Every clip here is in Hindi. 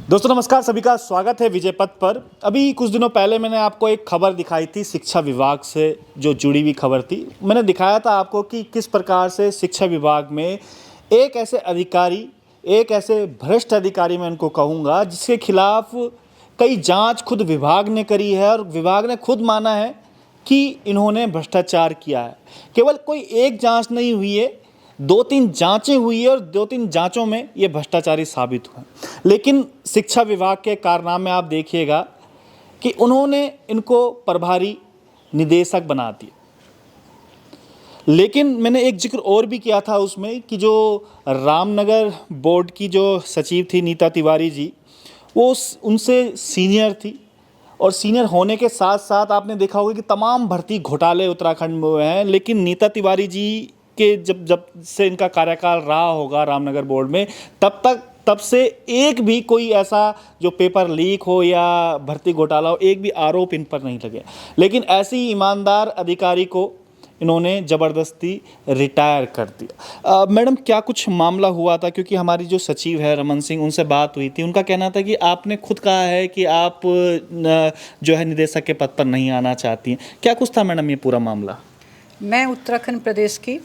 दोस्तों नमस्कार, सभी का स्वागत है विजय पथ पर। अभी कुछ दिनों पहले मैंने आपको एक खबर दिखाई थी शिक्षा विभाग से जो जुड़ी हुई खबर थी। मैंने दिखाया था आपको कि किस प्रकार से शिक्षा विभाग में एक ऐसे अधिकारी, एक ऐसे भ्रष्ट अधिकारी मैं उनको कहूँगा, जिसके खिलाफ कई जांच खुद विभाग ने करी है और विभाग ने खुद माना है कि इन्होंने भ्रष्टाचार किया है। केवल कोई एक जांच नहीं हुई है, 2-3 जांचें हुई है और 2-3 जांचों में ये भ्रष्टाचारी साबित हुए। लेकिन शिक्षा विभाग के कारनामे आप देखिएगा कि उन्होंने इनको प्रभारी निदेशक बना दिया। लेकिन मैंने एक जिक्र और भी किया था उसमें कि जो रामनगर बोर्ड की जो सचिव थी नीता तिवारी जी, वो उनसे सीनियर थी और सीनियर होने के साथ साथ आपने देखा होगा कि तमाम भर्ती घोटाले उत्तराखंड में हुए हैं। लेकिन नीता तिवारी जी के जब जब से इनका कार्यकाल रहा होगा रामनगर बोर्ड में, तब से एक भी कोई ऐसा जो पेपर लीक हो या भर्ती घोटाला हो, एक भी आरोप इन पर नहीं लगे। लेकिन ऐसे ही ईमानदार अधिकारी को इन्होंने ज़बरदस्ती रिटायर कर दिया। मैडम, क्या कुछ मामला हुआ था? क्योंकि हमारी जो सचिव है रमन सिंह, उनसे बात हुई थी। उनका कहना था कि आपने खुद कहा है कि आप जो है निदेशक के पद पर नहीं आना चाहती हैं। क्या कुछ था मैडम ये पूरा मामला? मैं उत्तराखंड प्रदेश की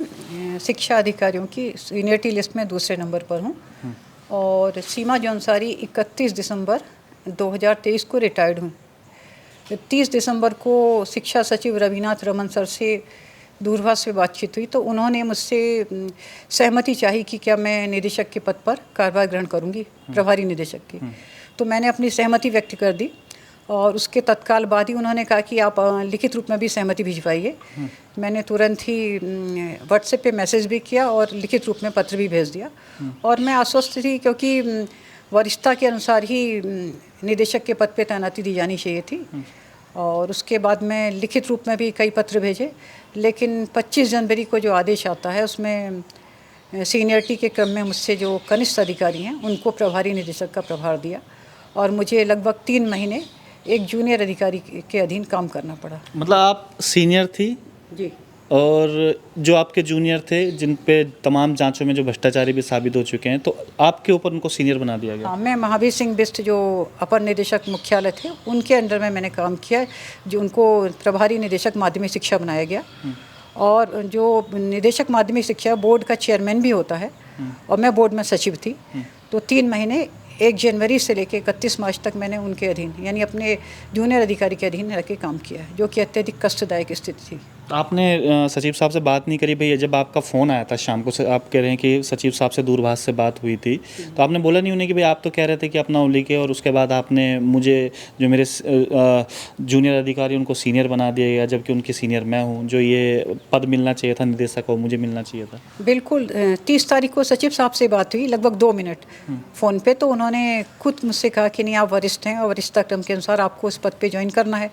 शिक्षा अधिकारियों की सीनियरिटी लिस्ट में दूसरे नंबर पर हूँ और सीमा जौनसारी 31 दिसंबर 2023 को रिटायर्ड हूँ। 30 दिसंबर को शिक्षा सचिव रविनाथ रमन सर से दूरभाष से बातचीत हुई तो उन्होंने मुझसे सहमति चाही कि क्या मैं निदेशक के पद पर कार्यभार ग्रहण करूँगी, प्रभारी निदेशक की। तो मैंने अपनी सहमति व्यक्त कर दी और उसके तत्काल बाद ही उन्होंने कहा कि आप लिखित रूप में भी सहमति भिजवाइए। मैंने तुरंत ही व्हाट्सएप पे मैसेज भी किया और लिखित रूप में पत्र भी भेज दिया और मैं आश्वस्त थी क्योंकि वरिष्ठता के अनुसार ही निदेशक के पद पे तैनाती दी जानी चाहिए थी। और उसके बाद मैं लिखित रूप में भी कई पत्र भेजे, लेकिन 25 जनवरी को जो आदेश आता है उसमें सीनियरिटी के क्रम में मुझसे जो कनिष्ठ अधिकारी हैं उनको प्रभारी निदेशक का प्रभार दिया और मुझे लगभग 3 महीने एक जूनियर अधिकारी के अधीन काम करना पड़ा। मतलब आप सीनियर थी जी, और जो आपके जूनियर थे जिन पे तमाम जांचों में जो भ्रष्टाचारी भी साबित हो चुके हैं, तो आपके ऊपर उनको सीनियर बना दिया गया? हाँ, मैं महावीर सिंह बिष्ट जो अपर निदेशक मुख्यालय थे उनके अंडर में मैंने काम किया, जो उनको प्रभारी निदेशक माध्यमिक शिक्षा बनाया गया। और जो निदेशक माध्यमिक शिक्षा बोर्ड का चेयरमैन भी होता है और मैं बोर्ड में सचिव थी। तो 3 महीने 1 जनवरी से लेकर 31 मार्च तक मैंने उनके अधीन यानी अपने जूनियर अधिकारी के अधीन रह के काम किया है, जो कि अत्यधिक कष्टदायक स्थिति थी। आपने सचिव साहब से बात नहीं करी भैया? जब आपका फ़ोन आया था शाम को, आप कह रहे हैं कि सचिव साहब से दूरभाष से बात हुई थी, तो आपने बोला नहीं उन्हें कि भाई आप तो कह रहे थे कि अपना लिखे और उसके बाद आपने मुझे जो मेरे जूनियर अधिकारी उनको सीनियर बना दिया गया, जबकि उनके सीनियर मैं हूँ, जो ये पद मिलना चाहिए था निदेशक को, मुझे मिलना चाहिए था? बिल्कुल, 30 तारीख को सचिव साहब से बात हुई लगभग 2 मिनट फ़ोन पे। तो उन्होंने खुद मुझसे कहा कि नहीं, आप वरिष्ठ हैं और वरिष्ठता क्रम के अनुसार आपको इस पद पे ज्वाइन करना है,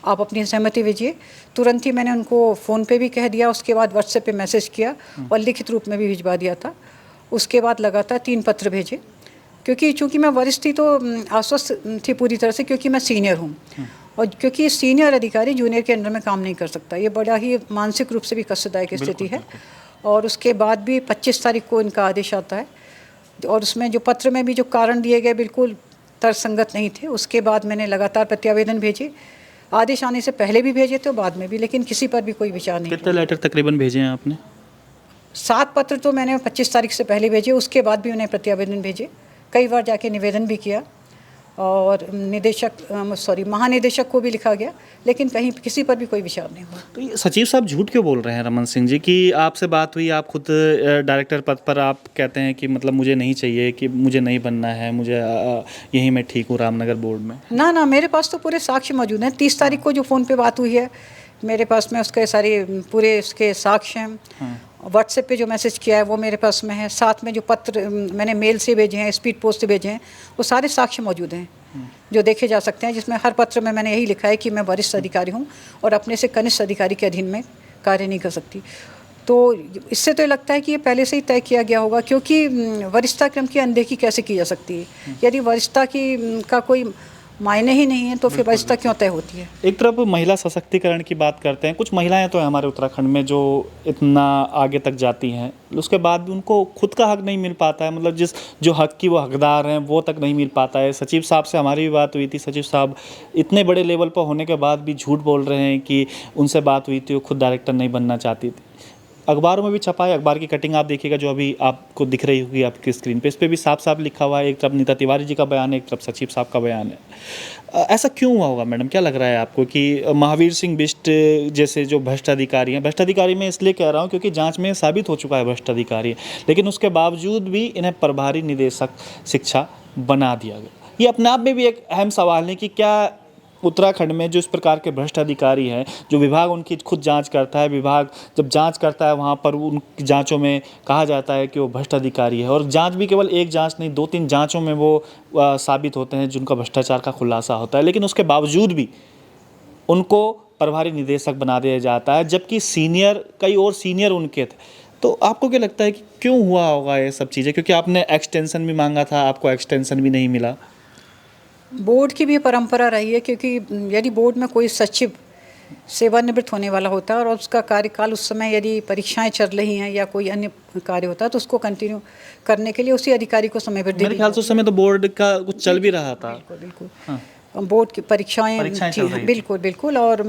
आप अपनी सहमति भेजिए। तुरंत ही मैंने उनको फ़ोन पे भी कह दिया, उसके बाद व्हाट्सएप पे मैसेज किया और लिखित रूप में भी भिजवा दिया था। उसके बाद लगातार 3 पत्र भेजे, क्योंकि चूँकि मैं वरिष्ठ थी तो आश्वस्त थी पूरी तरह से, क्योंकि मैं सीनियर हूँ और क्योंकि सीनियर अधिकारी जूनियर के अंडर में काम नहीं कर सकता। ये बड़ा ही मानसिक रूप से भी कष्टदायक स्थिति है। और उसके बाद भी 25 तारीख को इनका आदेश आता है और उसमें जो पत्र में भी जो कारण दिए गए बिल्कुल तर्कसंगत नहीं थे। उसके बाद मैंने लगातार प्रत्यावेदन भेजे, आदेश आने से पहले भी भेजे थे और बाद में भी, लेकिन किसी पर भी कोई विचार नहीं। कितने लेटर तकरीबन भेजे हैं आपने? 7 पत्र तो मैंने 25 तारीख से पहले भेजे, उसके बाद भी उन्हें प्रत्यावेदन भेजे, कई बार जाके निवेदन भी किया और महानिदेशक को भी लिखा गया, लेकिन कहीं किसी पर भी कोई विचार नहीं हुआ। तो ये सचिव साहब झूठ क्यों बोल रहे हैं रमन सिंह जी कि आपसे बात हुई, आप खुद डायरेक्टर पद पर आप कहते हैं कि मतलब मुझे नहीं चाहिए, कि मुझे नहीं बनना है, मुझे यहीं मैं ठीक हूँ रामनगर बोर्ड में? ना, मेरे पास तो पूरे साक्ष्य मौजूद हैं। 30 तारीख को जो फ़ोन पे बात हुई है मेरे पास में उसके सारे पूरे उसके साक्ष्य हैं। व्हाट्सएप पे जो मैसेज किया है वो मेरे पास में है, साथ में जो पत्र मैंने मेल से भेजे हैं, स्पीड पोस्ट से भेजे हैं, वो सारे साक्ष्य मौजूद हैं जो देखे जा सकते हैं, जिसमें हर पत्र में मैंने यही लिखा है कि मैं वरिष्ठ अधिकारी हूँ और अपने से कनिष्ठ अधिकारी के अधीन में कार्य नहीं कर सकती। तो इससे तो लगता है कि ये पहले से ही तय किया गया होगा, क्योंकि वरिष्ठता क्रम की अनदेखी कैसे की जा सकती है? यदि वरिष्ठता की का कोई मायने ही नहीं है तो फिर वरिष्ठता क्यों तय होती है। एक तरफ महिला सशक्तिकरण की बात करते हैं, कुछ महिलाएं तो हैं हमारे उत्तराखंड में जो इतना आगे तक जाती हैं, उसके बाद भी उनको खुद का हक नहीं मिल पाता है, मतलब जो हक की वो हकदार हैं वो तक नहीं मिल पाता है। सचिव साहब से हमारी भी बात हुई थी, सचिव साहब इतने बड़े लेवल पर होने के बाद भी झूठ बोल रहे हैं कि उनसे बात हुई थी, वो खुद डायरेक्टर नहीं बनना चाहती थी। अखबारों में भी छपा है, अखबार की कटिंग आप देखिएगा जो अभी आपको दिख रही होगी आपकी स्क्रीन पे, इस पर भी साफ साफ लिखा हुआ है, एक तरफ नीता तिवारी जी का बयान है, एक तरफ सचिव साहब का बयान है। ऐसा क्यों हुआ होगा मैडम, क्या लग रहा है आपको कि महावीर सिंह बिष्ट जैसे जो भ्रष्ट अधिकारी हैं, भ्रष्ट अधिकारी मैं इसलिए कह रहा हूँ क्योंकि जांच में साबित हो चुका है भ्रष्ट अधिकारी है, लेकिन उसके बावजूद भी इन्हें प्रभारी निदेशक शिक्षा बना दिया गया। ये अपने आप में भी एक अहम सवाल है कि क्या उत्तराखंड में जो इस प्रकार के भ्रष्ट अधिकारी हैं, जो विभाग उनकी खुद जांच करता है, विभाग जब जांच करता है वहाँ पर उन जांचों में कहा जाता है कि वो भ्रष्ट अधिकारी है, और जांच भी केवल एक जांच नहीं 2-3 जांचों में वो साबित होते हैं जिनका भ्रष्टाचार का खुलासा होता है, लेकिन उसके बावजूद भी उनको प्रभारी निदेशक बना दिया जाता है, जबकि सीनियर कई और सीनियर उनके थे। तो आपको क्या लगता है कि क्यों हुआ होगा ये सब चीज़ें, क्योंकि आपने एक्सटेंशन भी मांगा था, आपको एक्सटेंशन भी नहीं मिला। बोर्ड की भी परंपरा रही है, क्योंकि यदि बोर्ड में कोई सचिव सेवानिवृत्त होने वाला होता है और उसका कार्यकाल उस समय यदि परीक्षाएं चल रही हैं या कोई अन्य कार्य होता है तो उसको कंटिन्यू करने के लिए उसी अधिकारी को समय वृद्धि। मेरे ख्याल से उस समय तो बोर्ड का कुछ चल भी रहा था। बिल्कुल बिल्कुल, हाँ। बोर्ड की परीक्षाएं चल रही थी। बिल्कुल बिल्कुल, और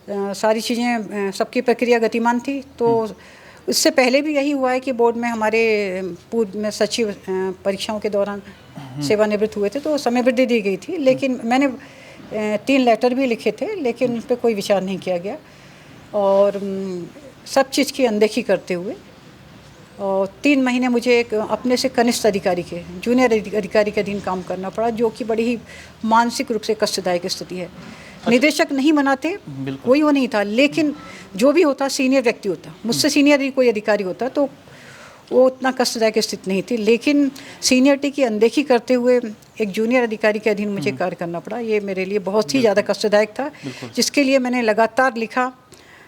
सारी चीज़ें सबकी प्रक्रिया गतिमान थी। तो इससे पहले भी यही हुआ है कि बोर्ड में हमारे पूर्व में सचिव परीक्षाओं के दौरान सेवानिवृत्त हुए थे तो समय वृद्धि दी गई थी, लेकिन मैंने 3 लेटर भी लिखे थे, लेकिन उन पर कोई विचार नहीं किया गया और सब चीज़ की अनदेखी करते हुए और 3 महीने मुझे एक अपने से कनिष्ठ अधिकारी के जूनियर अधिकारी के अधीन काम करना पड़ा, जो कि बड़ी ही मानसिक रूप से कष्टदायक स्थिति है। निदेशक नहीं बनाते, कोई वो नहीं था, लेकिन जो भी होता सीनियर व्यक्ति होता, मुझसे सीनियर ही कोई अधिकारी होता तो वो उतना कष्टदायक स्थिति नहीं थी, लेकिन सीनियरिटी की अनदेखी करते हुए एक जूनियर अधिकारी के अधीन मुझे कार्य करना पड़ा। ये मेरे लिए बहुत ही ज़्यादा कष्टदायक था, जिसके लिए मैंने लगातार लिखा,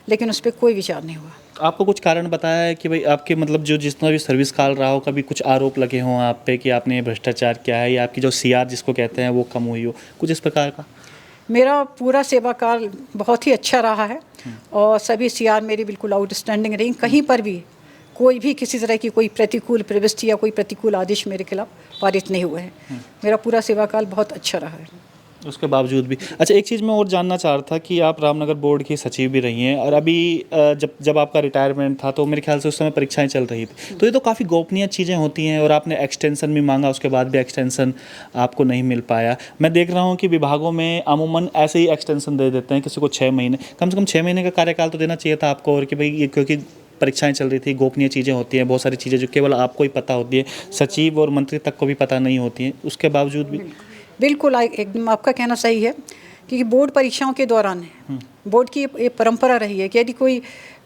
लेकिन उस पर कोई विचार नहीं हुआ। आपको कुछ कारण बताया है कि भाई आपके मतलब जो जितना भी सर्विस काल रहा हो, कभी कुछ आरोप लगे हों आप पे कि आपने भ्रष्टाचार किया है, या आपकी जो सीआर जिसको कहते हैं वो कम हुई हो, कुछ इस प्रकार का? मेरा पूरा सेवा काल बहुत ही अच्छा रहा है और सभी सीआर मेरी बिल्कुल आउटस्टैंडिंग रही। कहीं पर भी कोई भी किसी तरह की कोई प्रतिकूल प्रविष्टि या कोई प्रतिकूल आदेश मेरे खिलाफ पारित नहीं हुए हैं। मेरा पूरा सेवा काल बहुत अच्छा रहा है। उसके बावजूद भी अच्छा, एक चीज़ मैं और जानना चाह रहा था कि आप रामनगर बोर्ड की सचिव भी रही हैं, और अभी जब आपका रिटायरमेंट था तो मेरे ख्याल से उस समय परीक्षाएं चल रही थी, तो ये तो काफ़ी गोपनीय चीज़ें होती हैं, और आपने एक्सटेंशन भी मांगा, उसके बाद भी एक्सटेंशन आपको नहीं मिल पाया। मैं देख रहा हूँ कि विभागों में अमूमन ऐसे ही एक्सटेंशन दे देते हैं, किसी को 6 महीने, कम से कम 6 महीने का कार्यकाल तो देना चाहिए था आपको, और कि भाई ये क्योंकि परीक्षाएं चल रही थी, गोपनीय चीज़ें होती हैं, बहुत सारी चीज़ें जो केवल आपको ही पता होती है, सचिव और मंत्री तक को भी पता नहीं होती हैं, उसके बावजूद भी। बिल्कुल एकदम आपका कहना सही है, क्योंकि बोर्ड परीक्षाओं के दौरान बोर्ड की ये परंपरा रही है कि यदि कोई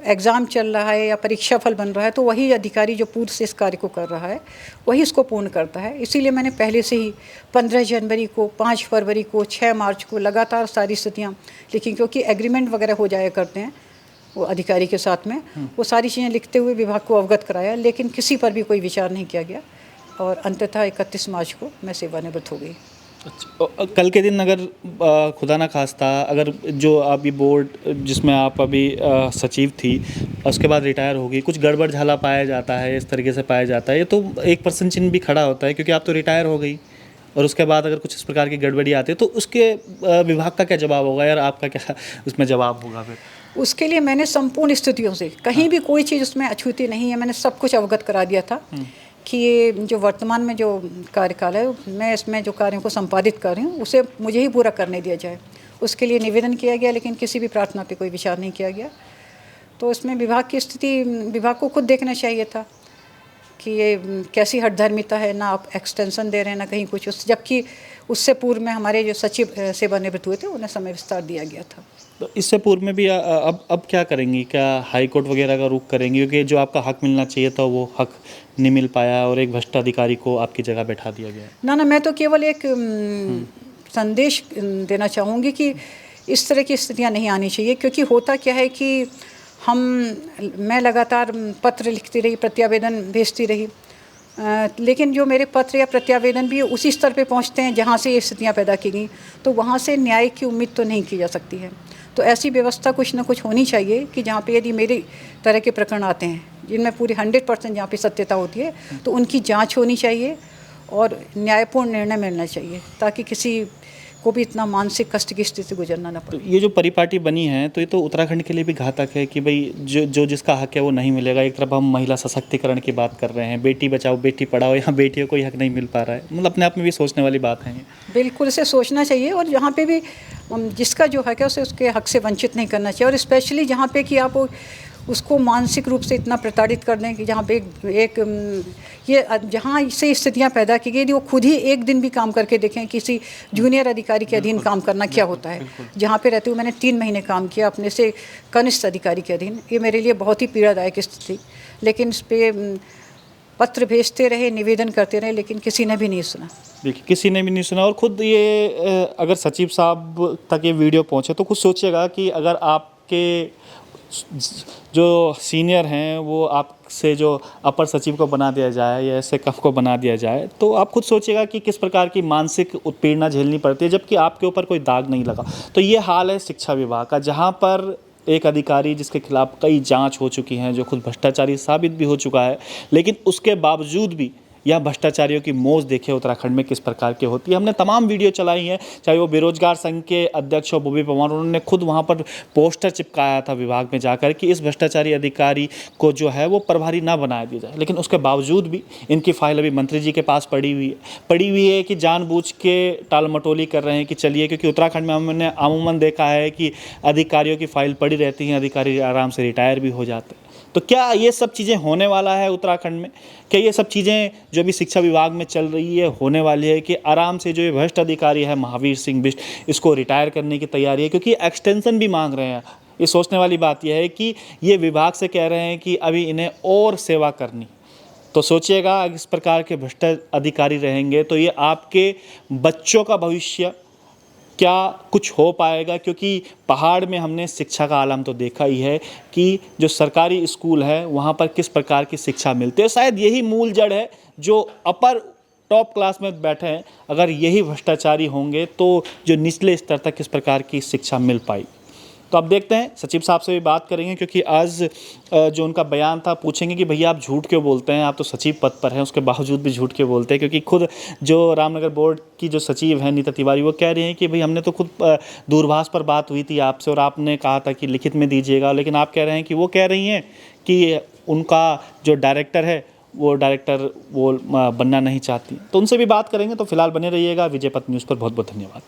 एग्ज़ाम चल रहा है या परीक्षा फल बन रहा है तो वही अधिकारी जो पूर्व से इस कार्य को कर रहा है वही इसको पूर्ण करता है। इसीलिए मैंने पहले से ही 15 जनवरी को, 5 फरवरी को, 6 मार्च को लगातार सारी स्थितियाँ लिखी, क्योंकि एग्रीमेंट वगैरह हो जाया करते हैं वो अधिकारी के साथ में, वो सारी चीज़ें लिखते हुए विभाग को अवगत कराया, लेकिन किसी पर भी कोई विचार नहीं किया गया और अंततः 31 मार्च को मैं सेवानिवृत्त हो गई। अच्छा, कल के दिन अगर खुदा ना खास्ता अगर जो अभी बोर्ड जिसमें आप अभी सचिव थी उसके बाद रिटायर हो गई, कुछ गड़बड़ झाला पाया जाता है, इस तरीके से पाया जाता है, ये तो एक प्रश्न चिन्ह भी खड़ा होता है, क्योंकि आप तो रिटायर हो गई और उसके बाद अगर कुछ इस प्रकार की गड़बड़ी आती है तो उसके विभाग का क्या जवाब होगा, यार आपका क्या उसमें जवाब होगा? फिर उसके लिए मैंने संपूर्ण स्थितियों से, कहीं भी कोई चीज़ उसमें अछूती नहीं है, मैंने सब कुछ अवगत करा दिया था कि ये जो वर्तमान में जो कार्यकाल है, मैं इसमें जो कार्यों को संपादित कर रही हूँ उसे मुझे ही पूरा करने दिया जाए, उसके लिए निवेदन किया गया, लेकिन किसी भी प्रार्थना पे कोई विचार नहीं किया गया। तो इसमें विभाग की स्थिति विभाग को खुद देखना चाहिए था कि ये कैसी हठधर्मिता है, ना आप एक्सटेंशन दे रहे हैं ना कहीं कुछ, जबकि उससे पूर्व में हमारे जो सचिव सेवानिवृत्त हुए थे उन्हें समय विस्तार दिया गया था। तो इससे पूर्व में भी अब क्या करेंगी? क्या हाई कोर्ट वगैरह का रुख करेंगी, क्योंकि जो आपका हक मिलना चाहिए था वो हक नहीं मिल पाया और एक भ्रष्ट अधिकारी को आपकी जगह बैठा दिया गया? ना, मैं तो केवल एक संदेश देना चाहूँगी कि इस तरह की स्थितियाँ नहीं आनी चाहिए, क्योंकि होता क्या है कि मैं लगातार पत्र लिखती रही, प्रत्यावेदन भेजती रही, लेकिन जो मेरे पत्र या प्रत्यावेदन भी उसी स्तर पे पहुंचते हैं जहां से ये स्थितियां पैदा की गई, तो वहां से न्याय की उम्मीद तो नहीं की जा सकती है। तो ऐसी व्यवस्था कुछ ना कुछ होनी चाहिए कि जहाँ पे यदि मेरे तरह के प्रकरण आते हैं जिनमें पूरी 100% जहाँ पे सत्यता होती है, तो उनकी जांच होनी चाहिए और न्यायपूर्ण निर्णय मिलना चाहिए, ताकि किसी को भी इतना मानसिक कष्ट की स्थिति से गुजरना न पड़े। तो ये जो परिपाटी बनी है तो ये तो उत्तराखंड के लिए भी घातक है कि भाई जो जिसका हक है वो नहीं मिलेगा। एक तरफ हम महिला सशक्तिकरण की बात कर रहे हैं, बेटी बचाओ बेटी पढ़ाओ, यहाँ बेटियों को हक नहीं मिल पा रहा है। मतलब अपने आप में भी सोचने वाली बात है। बिल्कुल इसे सोचना चाहिए, और जहाँ पे भी जिसका जो हक है उसे उसके हक से वंचित नहीं करना चाहिए। और स्पेशली जहाँ पे कि आप उसको मानसिक रूप से इतना प्रताड़ित कर दें कि जहाँ पे ये जहाँ से स्थितियाँ पैदा की गई, वो खुद ही एक दिन भी काम करके देखें किसी जूनियर अधिकारी के अधीन काम करना क्या होता है। जहाँ पे रहते हुए मैंने 3 महीने काम किया अपने से कनिष्ठ अधिकारी के अधीन। ये मेरे लिए बहुत ही पीड़ादायक स्थिति, लेकिन इस पर पत्र भेजते रहे, निवेदन करते रहे, लेकिन किसी ने भी नहीं सुना। देखिए किसी ने भी नहीं सुना। और ख़ुद ये अगर सचिव साहब तक ये वीडियो पहुँचे तो खुद सोचिएगा कि अगर आपके जो सीनियर हैं वो आपसे जो अपर सचिव को बना दिया जाए या ऐसे कफ को बना दिया जाए, तो आप खुद सोचिएगा कि किस प्रकार की मानसिक उत्पीड़ना झेलनी पड़ती है, जबकि आपके ऊपर कोई दाग नहीं लगा। तो ये हाल है शिक्षा विभाग का, जहाँ पर एक अधिकारी जिसके खिलाफ कई जांच हो चुकी हैं, जो खुद भ्रष्टाचारी साबित भी हो चुका है, लेकिन उसके बावजूद भी यह भ्रष्टाचारियों की मौज देखिए उत्तराखंड में किस प्रकार की होती है। हमने तमाम वीडियो चलाई हैं, चाहे वो बेरोजगार संघ के अध्यक्ष हो बॉबी पवार, उन्होंने खुद वहाँ पर पोस्टर चिपकाया था विभाग में जाकर कि इस भ्रष्टाचारी अधिकारी को जो है वो प्रभारी ना बनाया दिया जाए। लेकिन उसके बावजूद भी इनकी फाइल अभी मंत्री जी के पास पड़ी हुई है कि जानबूझ के टाल मटोली कर रहे हैं कि चलिए, क्योंकि उत्तराखंड में हमने अमूमन देखा है कि अधिकारियों की फाइल पड़ी रहती हैं, अधिकारी आराम से रिटायर भी हो जाते हैं। तो क्या ये सब चीज़ें होने वाला है उत्तराखंड में? क्या ये सब चीज़ें जो भी शिक्षा विभाग में चल रही है होने वाली है कि आराम से जो ये भ्रष्ट अधिकारी है महावीर सिंह बिष्ट, इसको रिटायर करने की तैयारी है? क्योंकि एक्सटेंशन भी मांग रहे हैं। ये सोचने वाली बात यह है कि ये विभाग से कह रहे हैं कि अभी इन्हें और सेवा करनी। तो सोचिएगा इस प्रकार के भ्रष्ट अधिकारी रहेंगे तो ये आपके बच्चों का भविष्य क्या कुछ हो पाएगा? क्योंकि पहाड़ में हमने शिक्षा का आलम तो देखा ही है कि जो सरकारी स्कूल है वहाँ पर किस प्रकार की शिक्षा मिलती है। शायद यही मूल जड़ है जो अपर टॉप क्लास में बैठे हैं। अगर यही भ्रष्टाचारी होंगे तो जो निचले स्तर तक किस प्रकार की शिक्षा मिल पाई। तो अब देखते हैं, सचिव साहब से भी बात करेंगे, क्योंकि आज जो उनका बयान था पूछेंगे कि भैया आप झूठ क्यों बोलते हैं, आप तो सचिव पद पर हैं, उसके बावजूद भी झूठ क्यों बोलते हैं। क्योंकि खुद जो रामनगर बोर्ड की जो सचिव हैं नीता तिवारी, वो कह रही हैं कि भाई हमने तो खुद दूरभाष पर बात हुई थी आपसे और आपने कहा था कि लिखित में दीजिएगा, लेकिन आप कह रहे हैं कि वो कह रही हैं कि उनका जो डायरेक्टर है वो डायरेक्टर वो बनना नहीं चाहती। तो उनसे भी बात करेंगे। तो फिलहाल बने रहिएगा विजय पथ न्यूज़ पर। बहुत बहुत धन्यवाद।